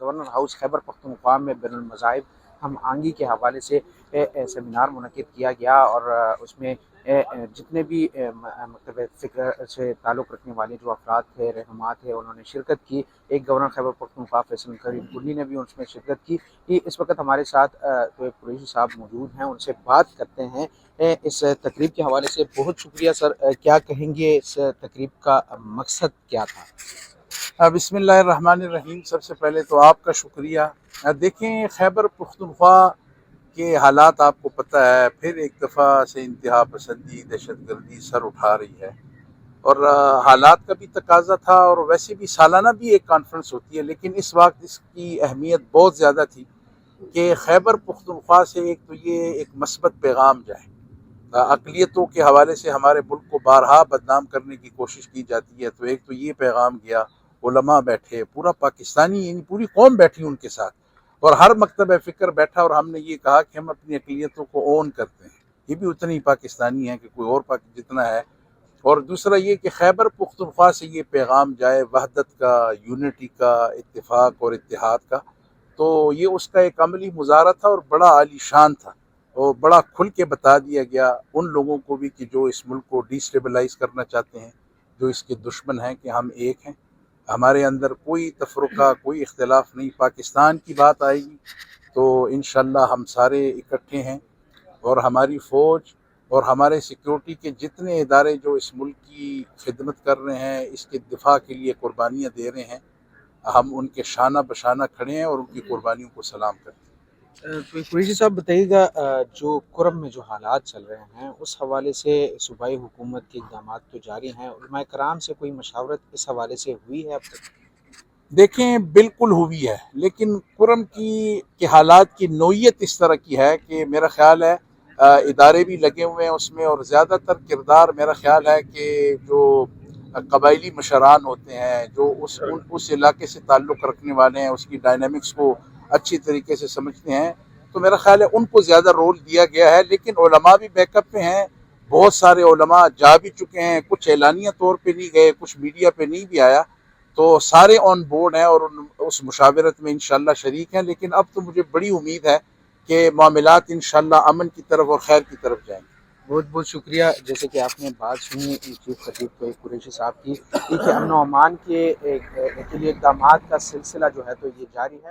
Governor house Khyber Pakhtunkhwa میں بین المذاہب ہم آہنگی کے حوالے سے سیمینار منعقد کیا گیا، اور اس میں جتنے بھی مکتب فکر سے تعلق رکھنے والے جو افراد تھے، رہنما تھے، انہوں نے شرکت کی۔ ایک گورنر خیبر پختونخوا فیصل کریم کنی نے بھی اس میں شرکت کی۔ اس وقت ہمارے ساتھ تو قریشی صاحب موجود ہیں، ان سے بات کرتے ہیں اس تقریب کے حوالے سے۔ بہت شکریہ سر، کیا کہیں گے اس تقریب کا مقصد کیا تھا؟ بسم اللہ الرحمن الرحیم۔ سب سے پہلے تو آپ کا شکریہ۔ دیکھیں، خیبر پختونخوا کے حالات آپ کو پتہ ہے، پھر ایک دفعہ سے انتہا پسندی، دہشت گردی سر اٹھا رہی ہے، اور حالات کا بھی تقاضا تھا، اور ویسے بھی سالانہ بھی ایک کانفرنس ہوتی ہے، لیکن اس وقت اس کی اہمیت بہت زیادہ تھی کہ خیبر پختونخوا سے ایک تو یہ ایک مثبت پیغام جائے۔ اقلیتوں کے حوالے سے ہمارے ملک کو بارہا بدنام کرنے کی کوشش کی جاتی ہے، تو ایک تو یہ پیغام گیا، علماء بیٹھے، پورا پاکستانی یعنی پوری قوم بیٹھی ان کے ساتھ، اور ہر مکتب فکر بیٹھا، اور ہم نے یہ کہا کہ ہم اپنی اقلیتوں کو اون کرتے ہیں، یہ بھی اتنی ہی پاکستانی ہے کہ کوئی اور جتنا ہے۔ اور دوسرا یہ کہ خیبر پختونخوا سے یہ پیغام جائے وحدت کا، یونٹی کا، اتفاق اور اتحاد کا، تو یہ اس کا ایک عملی مظاہرہ تھا، اور بڑا عالی شان تھا، اور بڑا کھل کے بتا دیا گیا ان لوگوں کو بھی کہ جو اس ملک کو ڈیسٹیبلائز کرنا چاہتے ہیں، جو اس کے دشمن ہیں، کہ ہم ایک ہیں، ہمارے اندر کوئی تفرقہ، کوئی اختلاف نہیں۔ پاکستان کی بات آئے گی تو انشاءاللہ ہم سارے اکٹھے ہیں، اور ہماری فوج اور ہمارے سیکیورٹی کے جتنے ادارے جو اس ملک کی خدمت کر رہے ہیں، اس کے دفاع کے لیے قربانیاں دے رہے ہیں، ہم ان کے شانہ بشانہ کھڑے ہیں اور ان کی قربانیوں کو سلام کرتے ہیں۔ تو قریشی صاحب بتائیے گا، جو کرم میں جو حالات چل رہے ہیں اس حوالے سے صوبائی حکومت کے اقدامات تو جاری ہیں، علماء کرام سے کوئی مشاورت اس حوالے سے ہوئی ہے اب تک؟ دیکھیں، بالکل ہوئی ہے، لیکن کرم کی حالات کی نوعیت اس طرح کی ہے کہ میرا خیال ہے ادارے بھی لگے ہوئے ہیں اس میں، اور زیادہ تر کردار میرا خیال ہے کہ جو قبائلی مشران ہوتے ہیں، جو اس علاقے سے تعلق رکھنے والے ہیں، اس کی ڈائنامکس کو اچھی طریقے سے سمجھتے ہیں، تو میرا خیال ہے ان کو زیادہ رول دیا گیا ہے۔ لیکن علماء بھی بیک اپ پہ ہیں، بہت سارے علماء جا بھی چکے ہیں، کچھ اعلانیہ طور پہ نہیں گئے، کچھ میڈیا پہ نہیں بھی آیا، تو سارے آن بورڈ ہیں اور اس مشاورت میں انشاءاللہ شریک ہیں۔ لیکن اب تو مجھے بڑی امید ہے کہ معاملات انشاءاللہ امن کی طرف اور خیر کی طرف جائیں گے۔ بہت بہت شکریہ۔ جیسے کہ آپ نے بات سنی چیف خطیب قریشی صاحب کی کہ امن و امان کے لیے اقدامات کا سلسلہ جو ہے تو یہ جاری ہے۔